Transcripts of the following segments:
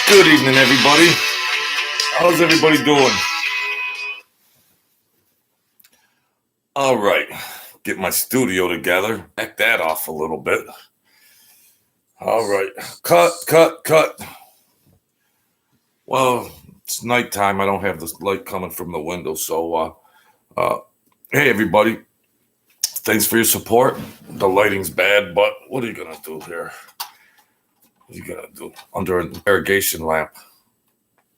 Good evening, everybody. How's everybody doing? All right. Get my studio together. Back that off a little bit. All right. Cut. Well, it's nighttime. I don't have this light coming from the window. So, hey, everybody. Thanks for your support. The lighting's bad, but what are you going to do here? What are you going to do? Under an irrigation lamp.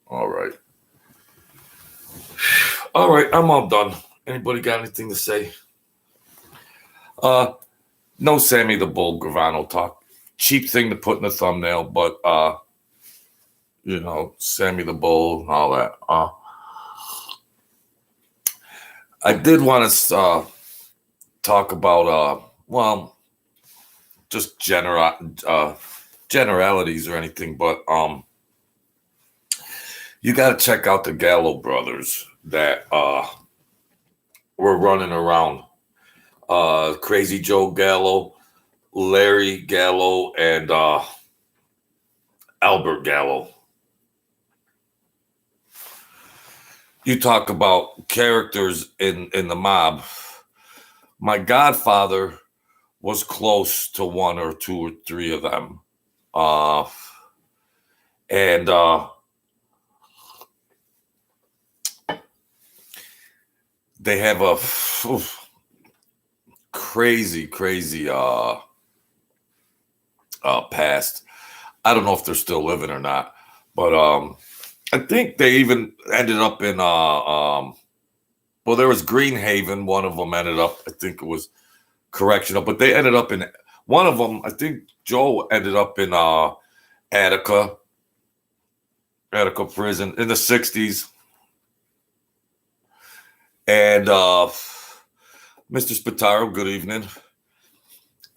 All right. All right. I'm all done. Anybody got anything to say? No Sammy the Bull Gravano talk. Cheap thing to put in the thumbnail, but Sammy the Bull and all that. I did want to talk about just generalities or anything, but you got to check out the Gallo brothers that were running around. Crazy Joe Gallo, Larry Gallo, and Albert Gallo. You talk about characters in the mob. My godfather was close to one or two or three of them. And they have a crazy past. I don't know if they're still living or not, but I think they even ended up in well, there was Greenhaven. One of them ended up, I think it was correctional, but they ended up in one of them. I think Joe ended up in Attica prison in the 60s. And Mr. Spataro, good evening.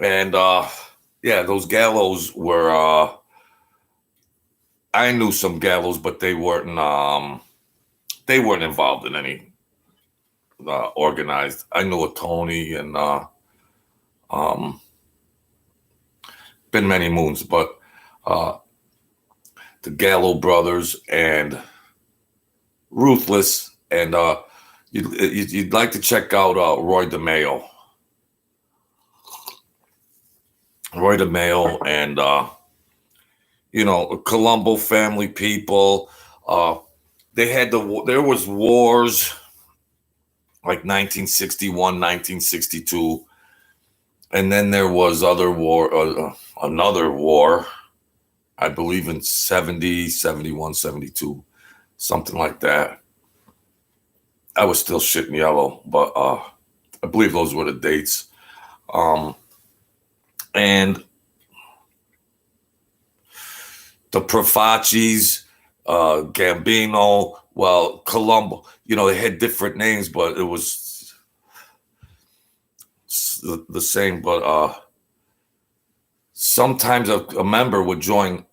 And those Gallos were I knew some Gallos, but they weren't involved in any organized. I knew a Tony and been many moons, but the Gallo brothers and Ruthless, and you'd like to check out Roy DeMeo. And Colombo family people. They had there was wars like 1961, 1962, and then there was another war, I believe in 70, 71, 72, something like that. I was still shitting yellow, but I believe those were the dates. And the Profacis, Gambino, Colombo, they had different names, but it was the same. But sometimes a member would join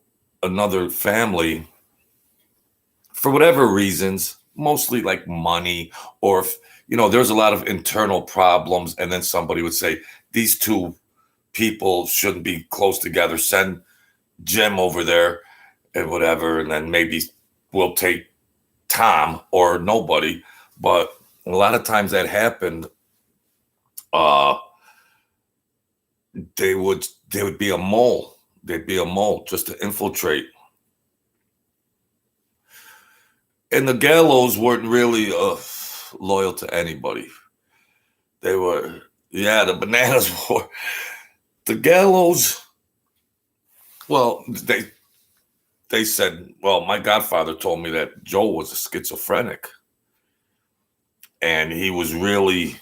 another family for whatever reasons, mostly like money, or if, there's a lot of internal problems, and then somebody would say, these two people shouldn't be close together, send Jim over there and whatever, and then maybe we'll take Tom or nobody. But a lot of times that happened. They would be a mole. They'd be a mole just to infiltrate. And the Gallos weren't really loyal to anybody. They were, the Bananas were. The Gallos, well, they said, well, my godfather told me that Joe was a schizophrenic. And he was really,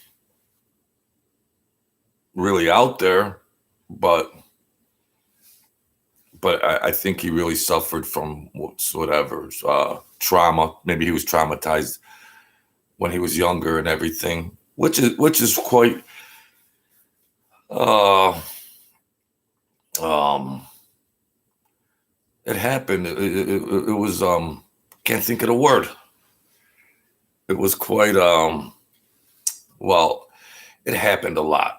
really out there, but I think he really suffered from whatever trauma. Maybe he was traumatized when he was younger and everything, which is quite it happened. It was can't think of the word. It was quite it happened a lot.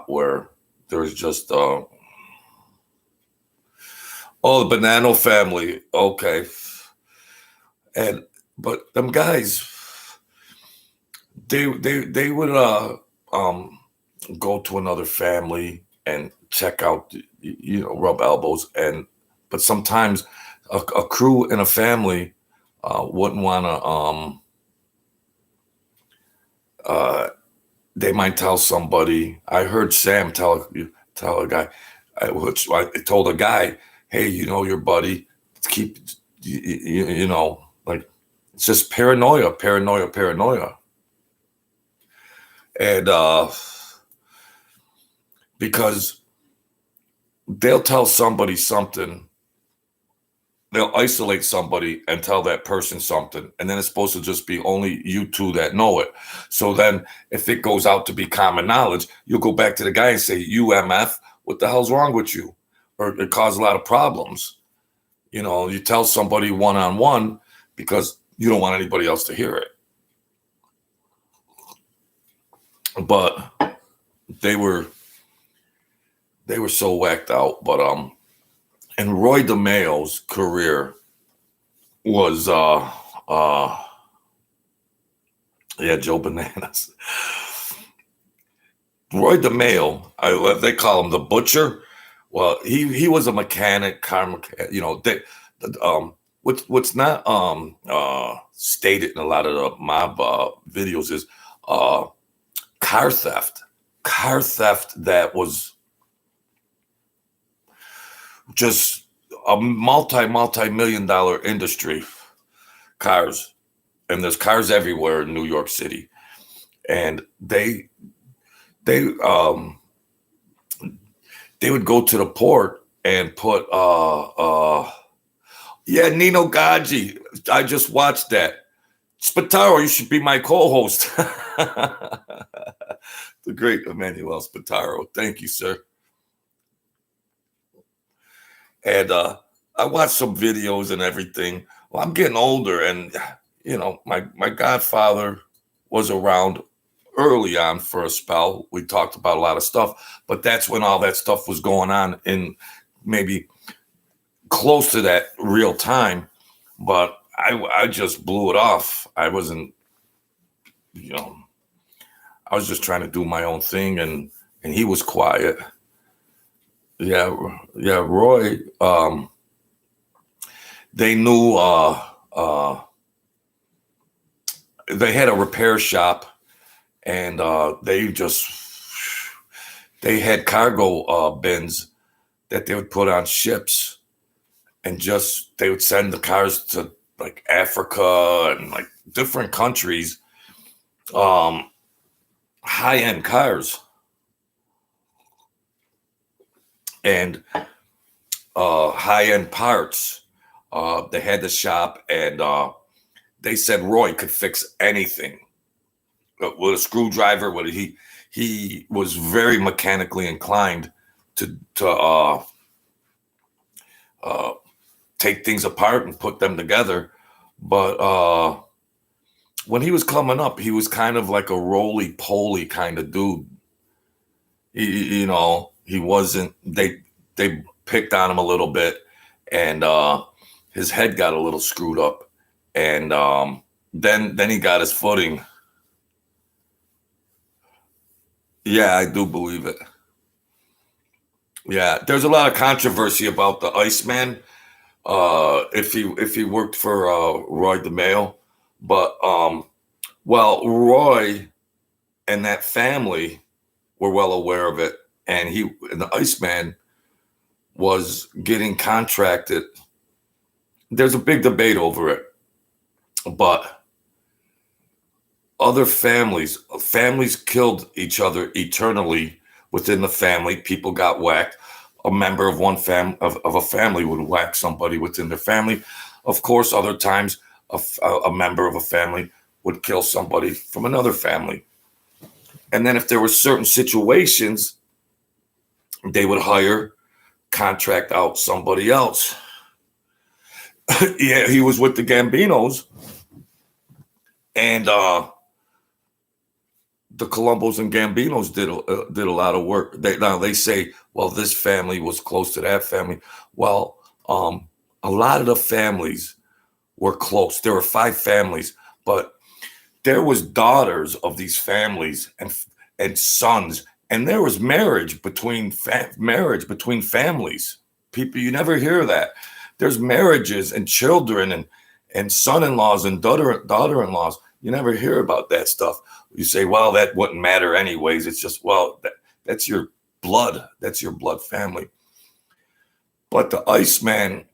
Where there was just Oh, the Banana family. Okay. And but them guys, they would um go to another family and check out, rub elbows, and but sometimes a crew in a family wouldn't want to uh they might tell somebody. I heard Sam tell a guy, which I told a guy, hey, your buddy, keep like, it's just paranoia, paranoia, paranoia. And because they'll tell somebody something, they'll isolate somebody and tell that person something, and then it's supposed to just be only you two that know it. So then if it goes out to be common knowledge, you'll go back to the guy and say, UMF, what the hell's wrong with you? Or it caused a lot of problems. You tell somebody one-on-one because you don't want anybody else to hear it. But they were so whacked out. But and Roy DeMayo's career was Joe Bananas. Roy DeMayo, they call him the Butcher. Well, he was a mechanic, car mechanic. What's not stated in a lot of the mob videos is car theft. Car theft that was just a multi-million-dollar industry. Cars, and there's cars everywhere in New York City, and they would go to the port and put Nino Gaggi. I just watched that. Spataro, you should be my co-host. The great Emmanuel Spataro. Thank you, sir. And I watched some videos and everything. Well, I'm getting older, and my godfather was around early on for a spell. We talked about a lot of stuff, but that's when all that stuff was going on in maybe close to that real time. But I just blew it off. I wasn't, I was just trying to do my own thing, and he was quiet. Yeah, Roy. They knew they had a repair shop, and they had cargo bins that they would put on ships, and they would send the cars to like Africa and like different countries, high-end cars, and high-end parts. They had the shop, and they said Roy could fix anything with a screwdriver. He was very mechanically inclined to take things apart and put them together. But when he was coming up, he was kind of like a roly-poly kind of dude. He wasn't. They picked on him a little bit, and his head got a little screwed up, and then he got his footing. Yeah, I do believe it. Yeah, there's a lot of controversy about the Iceman. If he worked for Roy DeMayo, but Roy and that family were well aware of it, and the Iceman was getting contracted. There's a big debate over it, but other families killed each other eternally within the family. People got whacked. A member of of a family would whack somebody within their family. Of course, other times a member of a family would kill somebody from another family. And then if there were certain situations, they would contract out somebody else. Yeah, he was with the Gambinos, and the Colombos and Gambinos did a lot of work. They say, well, this family was close to that family. Well, A lot of the families were close. There were 5 families, but there was daughters of these families and sons, and there was marriage between families. People, you never hear that. There's marriages and children and son-in-laws and daughter-in-laws. You never hear about that stuff. You say, well, that wouldn't matter anyways. It's just, well, that's your blood. That's your blood family. But the Iceman,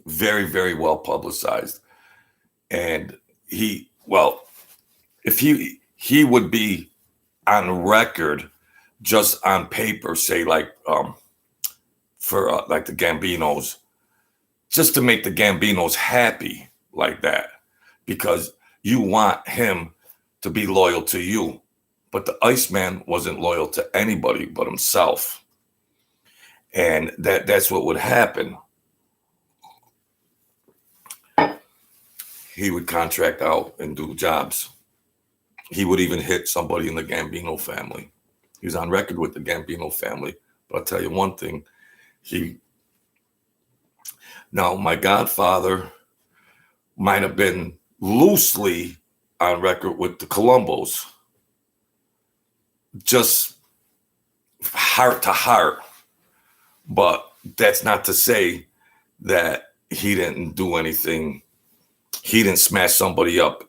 very, very well publicized. And if he would be on record, just on paper, say like for like the Gambinos, just to make the Gambinos happy like that, because you want him to be loyal to you. But the Iceman wasn't loyal to anybody but himself. And that's what would happen. He would contract out and do jobs. He would even hit somebody in the Gambino family. He was on record with the Gambino family. But I'll tell you one thing. Now, my godfather might have been loosely on record with the Colombos. Just heart to heart. But that's not to say that he didn't do anything. He didn't smash somebody up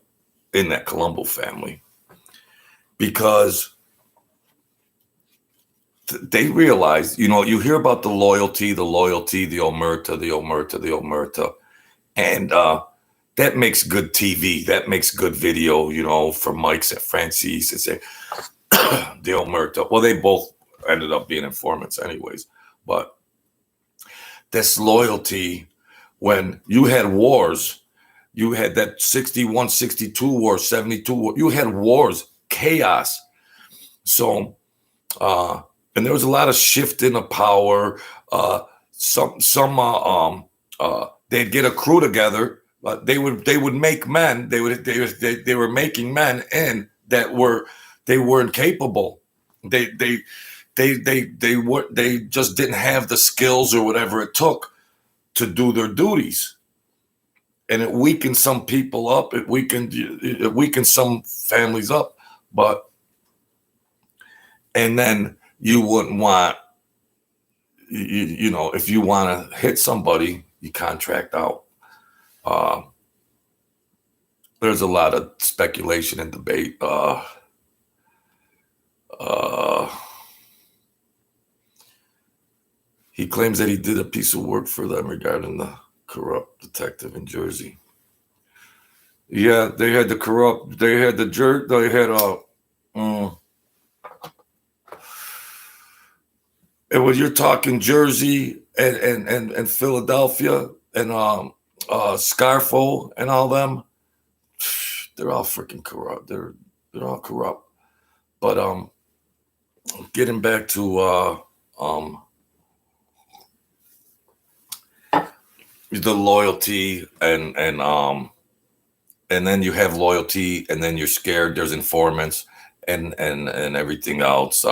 in that Colombo family, because they realized, you hear about the loyalty, the omerta, and that makes good TV. That makes good video, for Mike's and Francis and say the omerta. Well, they both ended up being informants anyways, but this loyalty, when you had wars, you had that 61, 62 war, 72 war. You had wars, chaos. So, and there was a lot of shifting of power. They'd get a crew together. They would make men. They were making men in that they weren't capable. They just didn't have the skills or whatever it took to do their duties. And it weakened some people up. It weakened some families up. And then you wouldn't want, if you want to hit somebody, you contract out. There's a lot of speculation and debate. He claims that he did a piece of work for them regarding the corrupt detective in Jersey. Yeah, they had the corrupt. They had the jerk. They had and when you're talking Jersey and Philadelphia and Scarfo and all them, they're all freaking corrupt. They're all corrupt. But getting back to the loyalty and then you have loyalty, and then you're scared. There's informants and everything else.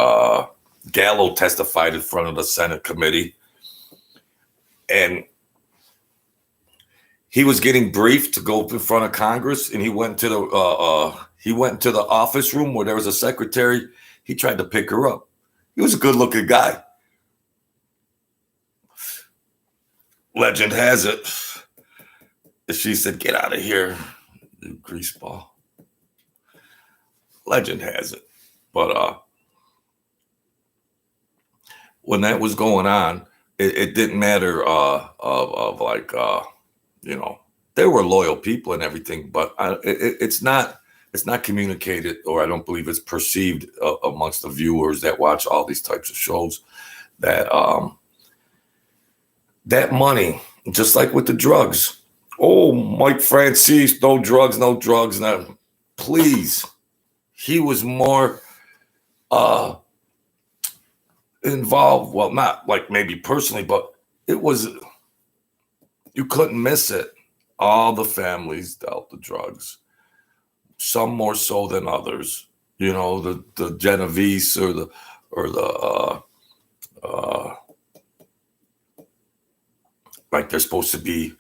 Gallo testified in front of the Senate committee, and he was getting briefed to go in front of Congress, and he went to the office room where there was a secretary. He tried to pick her up. He was a good-looking guy. Legend has it, she said, "Get out of here, you greaseball." Legend has it. But when that was going on, it didn't matter there were loyal people and everything, but it's not communicated, or I don't believe it's perceived amongst the viewers that watch all these types of shows, that that money, just like with the drugs. Oh, Mike Francis, no drugs. Now, please, he was more involved. Well, not like maybe personally, but it was, you couldn't miss it. All the families dealt the drugs, some more so than others. The Genovese or the like they're supposed to be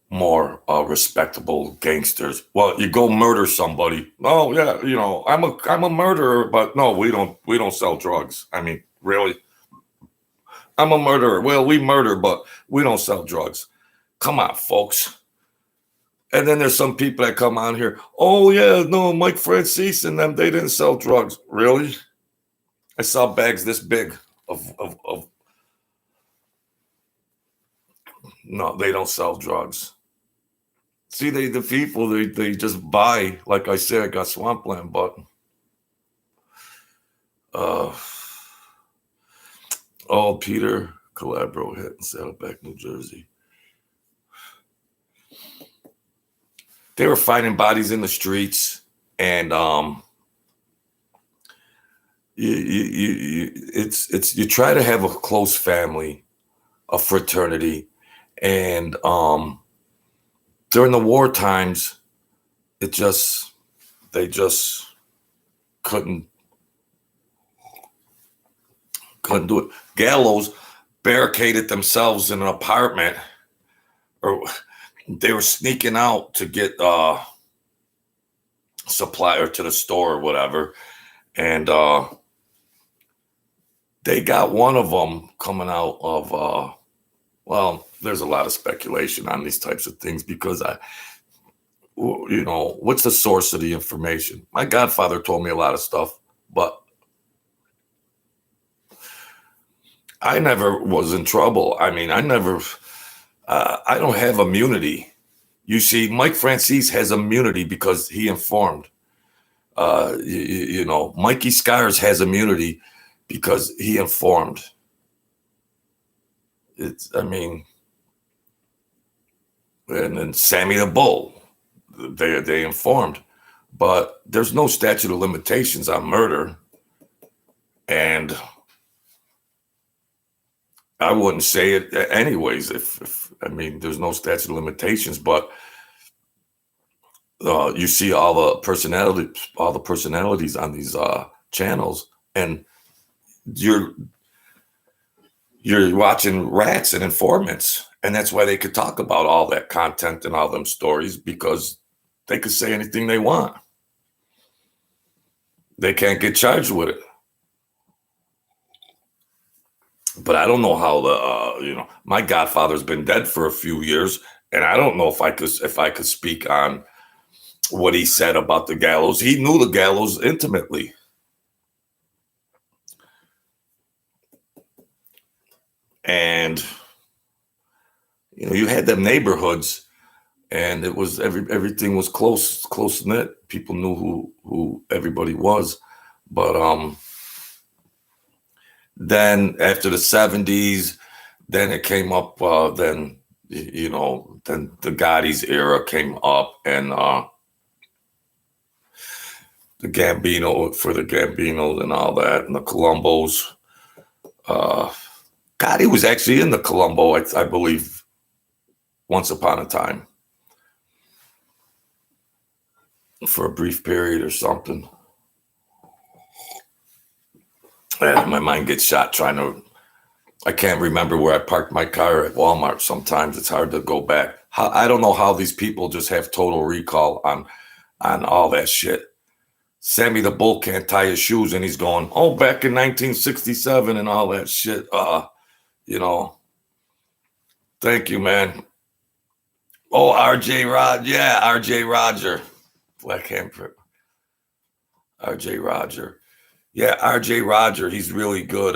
more respectable gangsters. Well, you go murder somebody. Oh yeah, I'm a murderer, but no, we don't sell drugs. I mean, really? I'm a murderer. Well, we murder, but we don't sell drugs. Come on, folks. And then there's some people that come on here. Oh yeah, no, Mike Francis and them, they didn't sell drugs. Really? I saw bags this big of no, they don't sell drugs. See, the people they just buy, like I said, I got swampland, but uh oh, Peter Calabro hit in Saddleback, New Jersey. They were finding bodies in the streets, and you try to have a close family, a fraternity, and during the war times, they just couldn't do it. Gallows barricaded themselves in an apartment, or they were sneaking out to get supply or to the store or whatever, and they got one of them coming out of well, there's a lot of speculation on these types of things because what's the source of the information? My godfather told me a lot of stuff, but I never was in trouble. I mean, I don't have immunity. You see, Mike Francis has immunity because he informed. Mikey Scars has immunity because he informed. And then Sammy the Bull, they informed. But there's no statute of limitations on murder. And I wouldn't say it anyways if there's no statute of limitations, but you see all the personalities on these channels, and you're watching rats and informants, and that's why they could talk about all that content and all them stories, because they could say anything they want. They can't get charged with it. But I don't know how my godfather's been dead for a few years, and I don't know if I could speak on what he said about the gallows. He knew the gallows intimately. And you had them neighborhoods, and it was everything was close knit. People knew who everybody was. But then after the 70s, then it came up, then the Gotti's era came up, and the Gambinos and all that, and the Colombos. Gotti was actually in the Colombo, I believe, once upon a time for a brief period or something. And my mind gets shot I can't remember where I parked my car at Walmart. Sometimes it's hard to go back. I don't know how these people just have total recall on all that shit. Sammy the Bull can't tie his shoes, and he's going, back in 1967 and all that shit. Thank you, man. Oh, RJ Roger. Black Hamper. RJ Roger. Yeah, RJ Roger, he's really good.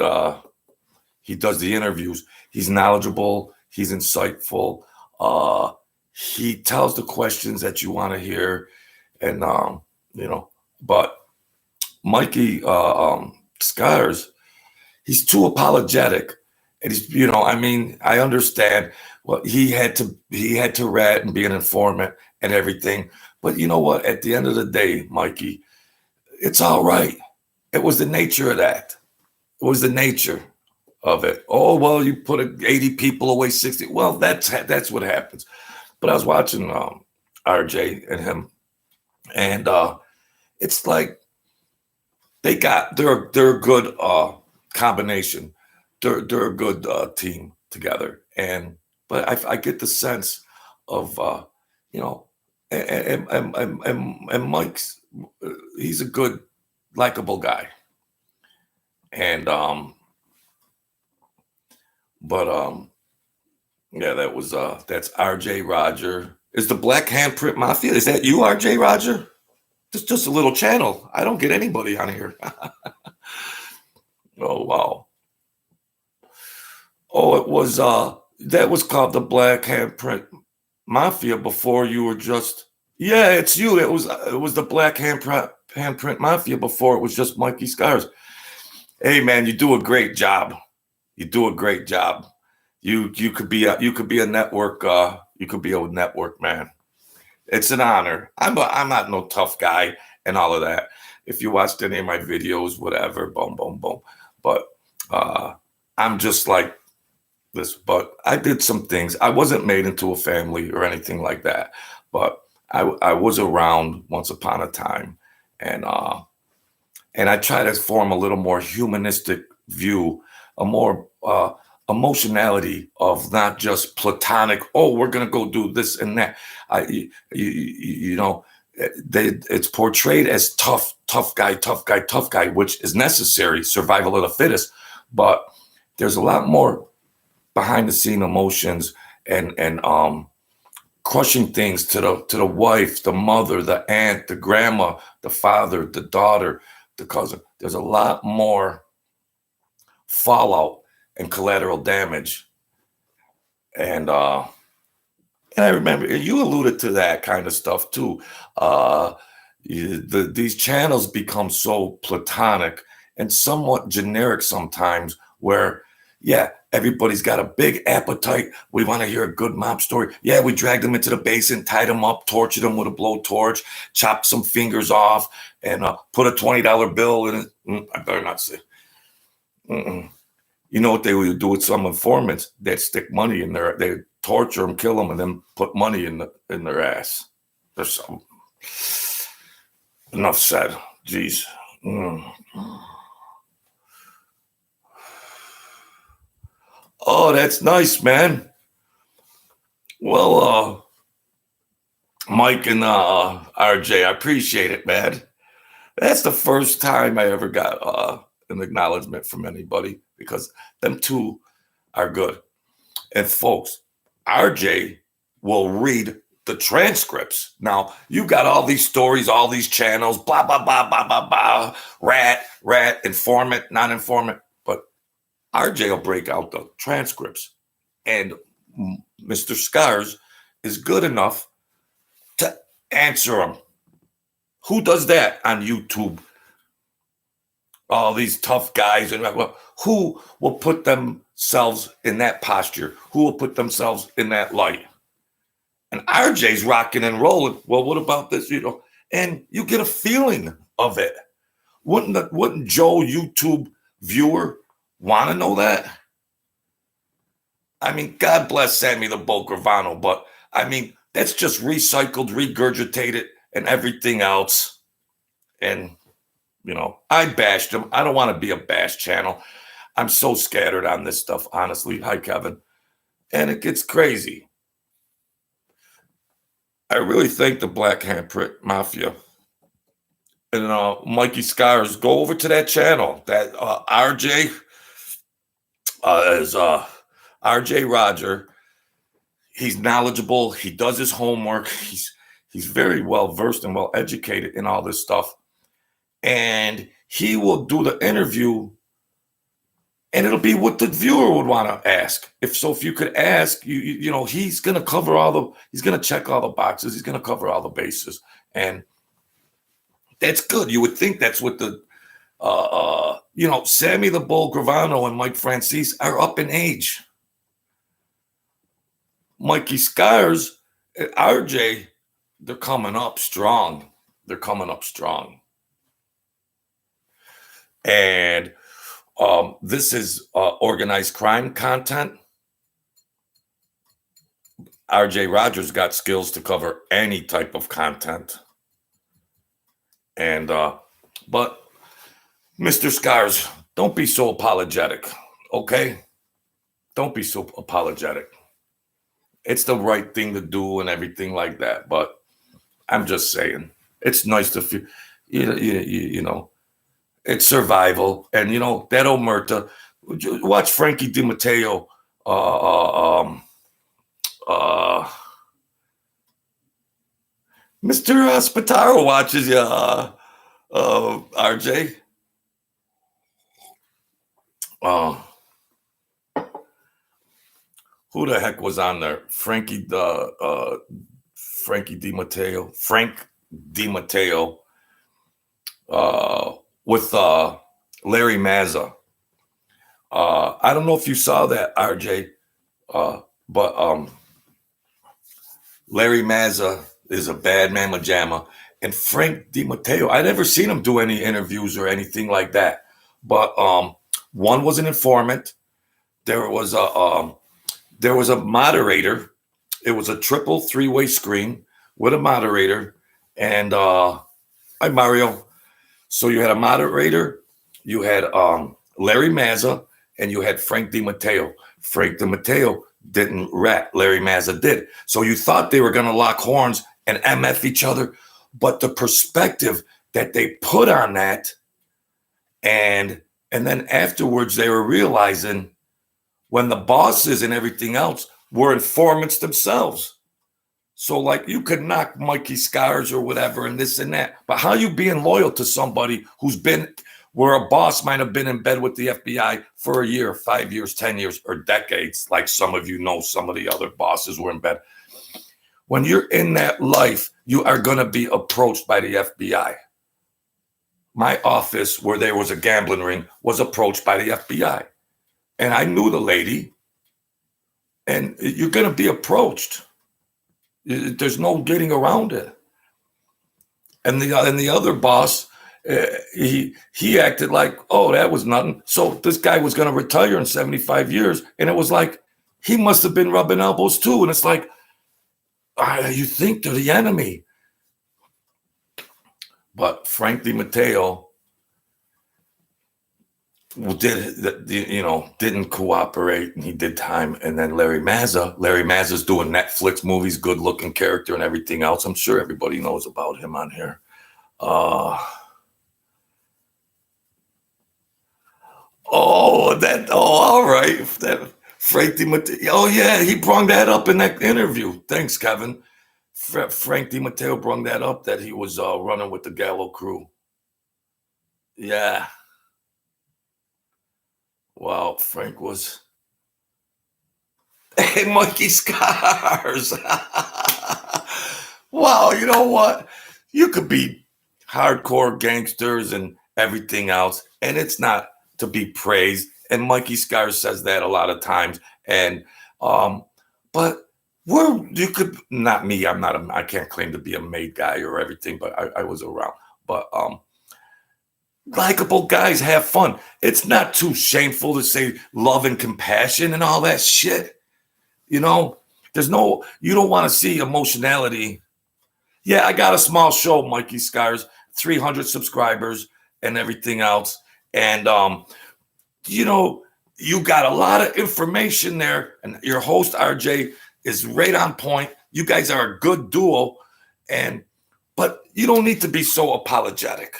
He does the interviews. He's knowledgeable. He's insightful. He tells the questions that you want to hear. And, but Mikey Scars, he's too apologetic. And he's, I understand. Well, he had to rat and be an informant and everything. But you know what? At the end of the day, Mikey, it's all right. It was the nature of that. It was the nature of it. Oh, well, you put 80 people away, 60. Well, that's what happens. But I was watching RJ and him, and it's like they're a good combination. They're a good team together, but I get the sense of you know, and Mike's he's a good, likable guy, and but yeah, that's R.J. Roger. Is the Black Handprint Mafia? Is that you, R.J. Roger? Just a little channel. I don't get anybody on here. Oh wow. Oh, it was that was called the Black Handprint Mafia before you were just. Yeah, it's you. It was the Black Handprint Mafia before it was just Mikey Scars. Hey man, you do a great job. You do a great job. You could be a network you could be a network man. It's an honor. I'm not no tough guy and all of that. If you watched any of my videos, whatever, boom, boom, boom. But uh, I'm just like this. But I did some things. I wasn't made into a family or anything like that. But I was around once upon a time, and I try to form a little more humanistic view, a more emotionality of not just platonic. Oh, we're gonna go do this and that. You know, it's portrayed as tough guy, tough guy, tough guy, which is necessary, survival of the fittest. But there's a lot more behind the scene emotions and crushing things to the wife, the mother, the aunt, the grandma, the father, the daughter, the cousin. There's a lot more fallout and collateral damage. And I remember you alluded to that kind of stuff too. Uh, these channels become so platonic and somewhat generic sometimes, where, yeah, everybody's got a big appetite. We want to hear a good mob story. Yeah, we dragged them into the basin, tied them up, tortured them with a blowtorch, chopped some fingers off, and put a $20 bill in it. I better not say. Mm-mm. You know what they would do with some informants? They'd stick money in their, they torture them, kill them, and then put money in their ass. There's some. Enough said. Jeez. Mm. Oh, that's nice, man. Well, Mike and RJ, I appreciate it, man. That's the first time I ever got an acknowledgement from anybody, because them two are good. And folks, RJ will read the transcripts. Now, you got all these stories, all these channels, blah, blah, blah, blah, blah, blah, rat, informant, non-informant. But RJ will break out the transcripts. And Mr. Scars is good enough to answer them. Who does that on YouTube? All these tough guys, and who will put themselves in that posture? Who will put themselves in that light? And RJ's rocking and rolling. Well, what about this? You know, and you get a feeling of it. Wouldn't Joe YouTube viewer want to know that? I mean, God bless Sammy the Bull Gravano, but I mean, that's just recycled, regurgitated, and everything else. And you know, I bashed him. I don't want to be a bash channel. I'm so scattered on this stuff, honestly. Hi, Kevin. And it gets crazy. I really thank the Black Handprint Mafia. And Mikey Scars, go over to that channel. That RJ is RJ Roger. He's knowledgeable. He does his homework. He's very well versed and well educated in all this stuff. And he will do the interview, and it'll be what the viewer would want to ask. If you could ask, you know, he's going to cover he's going to check all the boxes. He's going to cover all the bases. And that's good. You would think that's what the, you know, Sammy the Bull Gravano and Mike Francis are up in age. Mikey Scars, RJ, they're coming up strong. They're coming up strong. And this is organized crime content. RJ Rogers got skills to cover any type of content. And but Mr. Scars, don't be so apologetic, okay? Don't be so apologetic. it's the right thing to do and everything like that. But I'm just saying, it's nice to feel, you know, it's survival. And, that omerta, watch Frankie DiMatteo, uh, Mr. Spataro watches you, RJ. Uh, who the heck was on there? Frankie DiMatteo, Frank DiMatteo, with Larry Mazza. I don't know if you saw that, RJ, but Larry Mazza is a bad man majama, and Frank DiMatteo. I never seen him do any interviews or anything like that. But one was an informant. There was a moderator. It was a triple three-way screen with a moderator. And hi, Mario. So you had a moderator, you had Larry Mazza, and you had Frank DiMatteo. Frank DiMatteo didn't rat. Larry Mazza did. So you thought they were going to lock horns and MF each other. But the perspective that they put on that, and then afterwards they were realizing when the bosses and everything else were informants themselves. So like you could knock Mikey Scars or whatever and this and that, but how you being loyal to somebody who's been where a boss might have been in bed with the FBI for a year, 5 years, 10 years, or decades, like some of you know some of the other bosses were in bed. When you're in that life, you are going to be approached by the FBI. My office, where there was a gambling ring, was approached by the FBI. And I knew the lady, and you're going to be approached. There's no getting around it. And the other boss, he acted like, oh, that was nothing. So this guy was going to retire in 75 years. And it was like, he must have been rubbing elbows too. And it's like, you think they're the enemy. But Frank DiMatteo didn't cooperate, and he did time. And then Larry Mazza's doing Netflix movies, good looking character and everything else. I'm sure everybody knows about him on here. All right. That Frank DiMatteo. Oh yeah, he brought that up in that interview. Thanks, Kevin. Frank DiMatteo brought that up, that he was running with the Gallo crew. Yeah. Wow, Frank was. Hey, Mikey Scars. Wow, you know what? You could be hardcore gangsters and everything else, and it's not to be praised. And Mikey Scars says that a lot of times. And but you could not me. I can't claim to be a made guy or everything, but I was around. But likable guys have fun. It's not too shameful to say love and compassion and all that shit. You don't want to see emotionality. Yeah, I got a small show, Mikey Scars, 300 subscribers and everything else. And, you got a lot of information there, and your host, RJ, is right on point. You guys are a good duo, but you don't need to be so apologetic,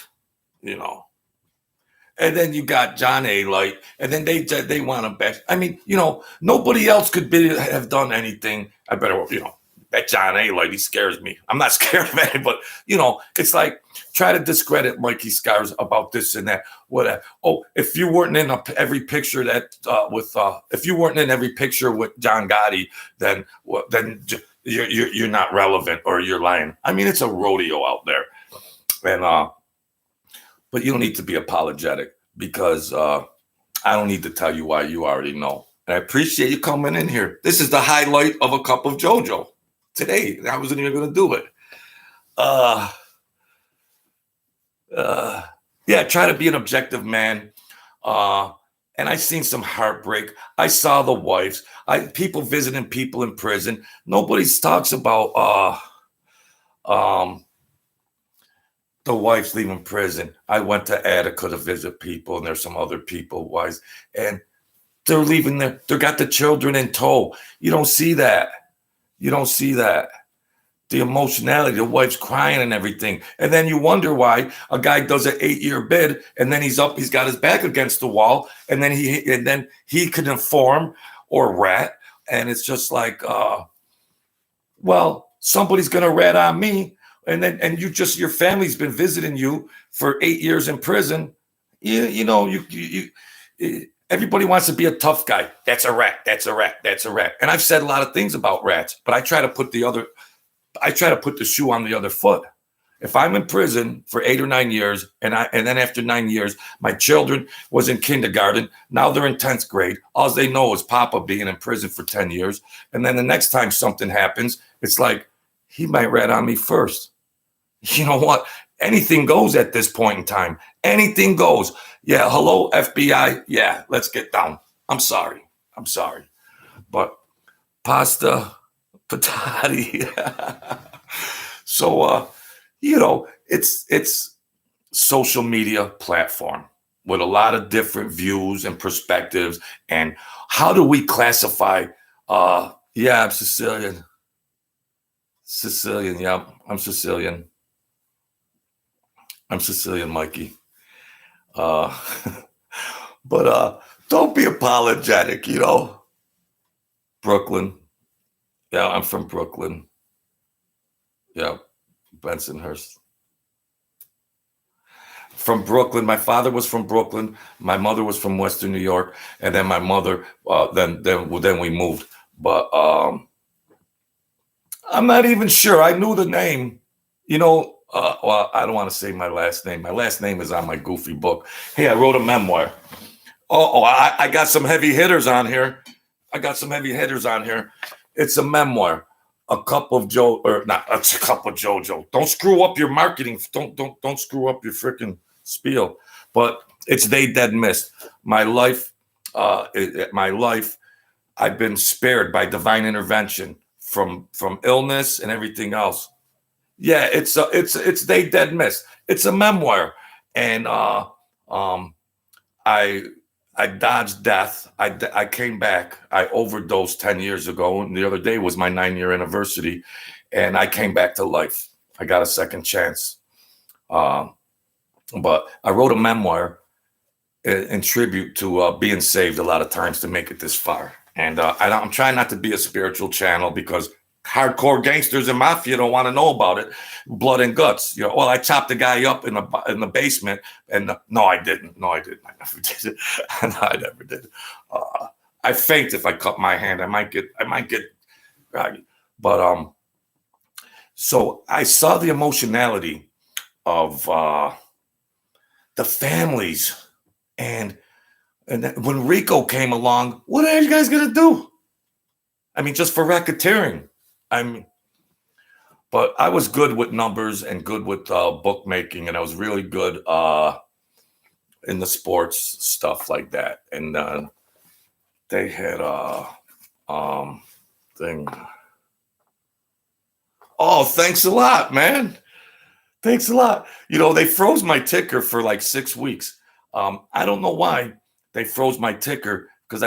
And then you got John A. Light, and then they want to bet. I mean, nobody else could have done anything. I better, that John A. Light, he scares me. I'm not scared of it, but it's like try to discredit Mikey Scars about this and that. Whatever. Oh, if you weren't in every picture if you weren't in every picture with John Gotti, then you're not relevant or you're lying. I mean, it's a rodeo out there, and but you don't need to be apologetic because I don't need to tell you why. You already know. And I appreciate you coming in here. This is the highlight of a cup of JoJo today. I wasn't even going to do it. Yeah, try to be an objective man. And I seen some heartbreak. I saw the wives. People visiting people in prison. Nobody talks about the wives leaving prison. I went to Attica to visit people, and there's some other people, and they're leaving they got the children in tow. You don't see that. You don't see that. The emotionality, the wife's crying and everything. And then you wonder why a guy does an 8-year bid and then he's got his back against the wall, and then he can inform or rat. And it's just like, well, somebody's gonna rat on me. And your family's been visiting you for 8 years in prison. Everybody wants to be a tough guy. That's a rat. That's a rat. That's a rat. And I've said a lot of things about rats, but I try to put the shoe on the other foot. If I'm in prison for 8 or 9 years, and then after 9 years, my children was in kindergarten, now they're in 10th grade. All they know is Papa being in prison for 10 years. And then the next time something happens, it's like, he might rat on me first. You know what? Anything goes at this point in time. Anything goes. Yeah, hello, FBI. Yeah, let's get down. I'm sorry. But pasta, patati. So, it's social media platform with a lot of different views and perspectives. And how do we classify? Yeah, I'm Sicilian. Yeah, I'm Sicilian. I'm Sicilian, Mikey. But don't be apologetic, Brooklyn. Yeah, I'm from Brooklyn. Yeah, Bensonhurst. From Brooklyn. My father was from Brooklyn. My mother was from Western New York, and then my mother. Then we moved. But I'm not even sure. I knew the name. Well, I don't want to say my last name. My last name is on my goofy book. Hey, I wrote a memoir. I got some heavy hitters on here. It's a memoir. A cup of Joe, or not a cup of JoJo. Don't screw up your marketing. Don't screw up your freaking spiel. But it's They Dead Missed. My life, I've been spared by divine intervention from illness and everything else. Yeah, it's They Dead Missed. It's a memoir, and I dodged death. I came back. I overdosed 10 years ago, and the other day was my 9-year anniversary, and I came back to life. I got a second chance. But I wrote a memoir in tribute to being saved a lot of times to make it this far. And I'm trying not to be a spiritual channel because hardcore gangsters and mafia don't want to know about it. Blood and guts. Well, I chopped the guy up in the basement, and no, I didn't. I never did it. No, I never did. I faint if I cut my hand. I might get groggy. But so I saw the emotionality of the families, and then when Rico came along, what are you guys gonna do? I mean, just for racketeering. But I was good with numbers and good with bookmaking, and I was really good in the sports stuff like that. And they had thing. Oh, thanks a lot, man. Thanks a lot. They froze my ticker for like 6 weeks. I don't know why they froze my ticker, because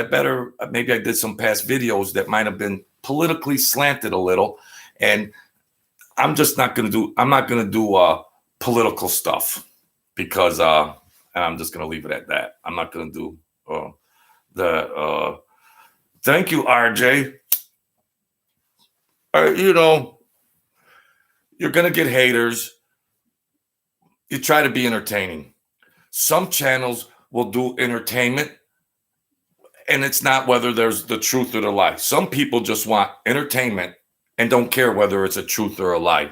maybe I did some past videos that might have been politically slanted a little, and I'm not going to do political stuff because I'm just going to leave it at that. I'm not going to do thank you, RJ. You're going to get haters. You try to be entertaining. Some channels will do entertainment, and it's not whether there's the truth or the lie. Some people just want entertainment and don't care whether it's a truth or a lie.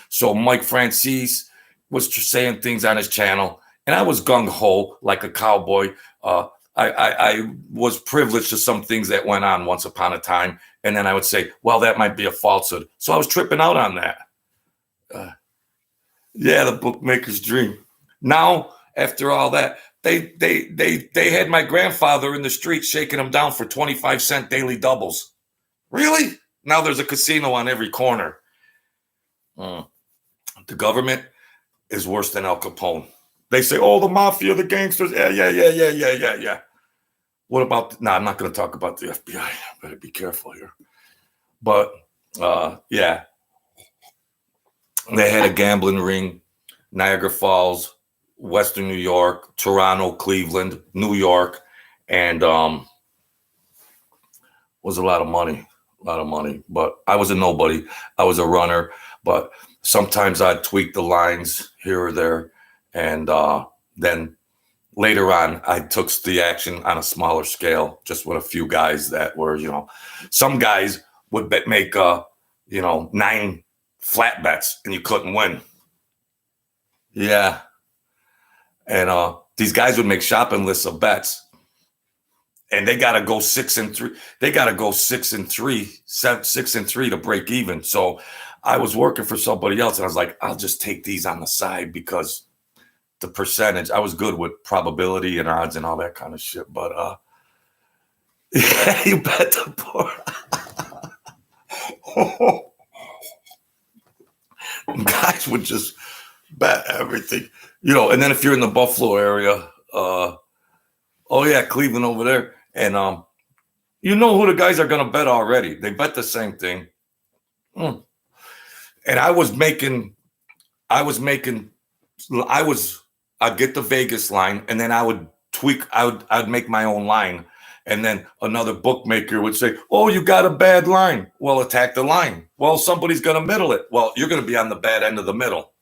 So Mike Francis was saying things on his channel, and I was gung-ho like a cowboy. I was privileged to some things that went on once upon a time, and then I would say, well, that might be a falsehood. So I was tripping out on that. Yeah, the bookmaker's dream. Now, after all that, they had my grandfather in the street shaking him down for 25-cent daily doubles. Really? Now there's a casino on every corner. The government is worse than Al Capone. They say, oh, the mafia, the gangsters. Yeah. What about, I'm not going to talk about the FBI. Better be careful here. But Yeah, they had a gambling ring, Niagara Falls, Western New York, Toronto, Cleveland, New York, and was a lot of money, a lot of money. But I was a nobody. I was a runner, but sometimes I'd tweak the lines here or there, and then later on, I took the action on a smaller scale, just with a few guys that were, some guys would make, 9 flat bets and you couldn't win. Yeah. And these guys would make shopping lists of bets and they got to go 6-3. They got to go 6-3, 6-3 to break even. So I was working for somebody else and I was like, I'll just take these on the side because the percentage, I was good with probability and odds and all that kind of shit. But yeah, you bet the poor. Guys would just bet everything, and then if you're in the Buffalo area, oh yeah, Cleveland over there, and you know who the guys are gonna bet already. They bet the same thing. And I'd get the Vegas line and then I would tweak, I'd make my own line. And then another bookmaker would say, oh, you got a bad line. Well, attack the line. Well, somebody's going to middle it. Well, you're going to be on the bad end of the middle.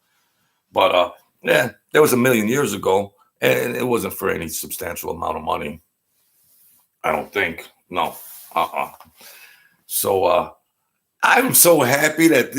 But yeah, that was a million years ago. And it wasn't for any substantial amount of money. I don't think. No. So I'm so happy that